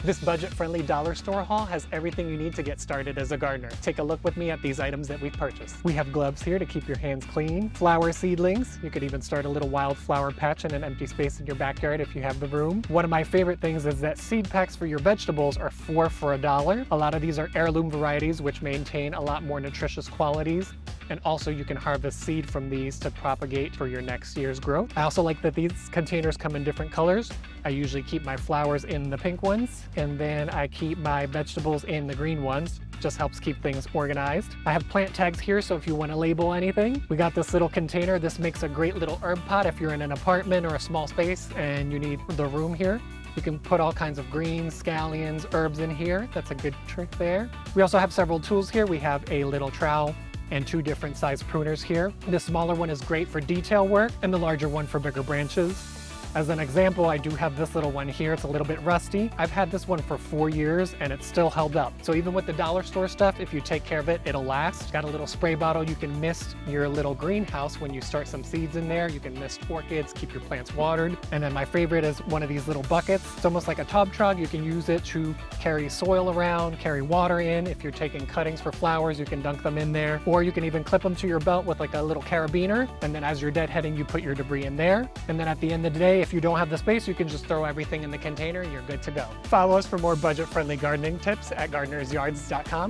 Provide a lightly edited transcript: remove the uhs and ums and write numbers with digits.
This budget-friendly dollar store haul has everything you need to get started as a gardener. Take a look with me at these items that we've purchased. We have gloves here to keep your hands clean, flower seedlings. You could even start a little wildflower patch in an empty space in your backyard if you have the room. One of my favorite things is that seed packs for your vegetables are 4 for $1. A lot of these are heirloom varieties, which maintain a lot more nutritious qualities. And also you can harvest seed from these to propagate for your next year's growth. I also like that these containers come in different colors. I usually keep my flowers in the pink ones, and then I keep my vegetables in the green ones. Just helps keep things organized. I have plant tags here, so if you want to label anything. We got this little container. This makes a great little herb pot if you're in an apartment or a small space and you need the room here. You can put all kinds of greens, scallions, herbs in here. That's a good trick there. We also have several tools here. We have a little trowel and 2 different size pruners here. The smaller one is great for detail work and the larger one for bigger branches. As an example, I do have this little one here. It's a little bit rusty. I've had this one for 4 years and it's still held up. So even with the dollar store stuff, if you take care of it, it'll last. Got a little spray bottle. You can mist your little greenhouse when you start some seeds in there. You can mist orchids, keep your plants watered. And then my favorite is one of these little buckets. It's almost like a tub trug. You can use it to carry soil around, carry water in. If you're taking cuttings for flowers, you can dunk them in there. Or you can even clip them to your belt with like a little carabiner. And then as you're deadheading, you put your debris in there. And then at the end of the day, if you don't have the space, you can just throw everything in the container and you're good to go. Follow us for more budget-friendly gardening tips at gardenersyards.com.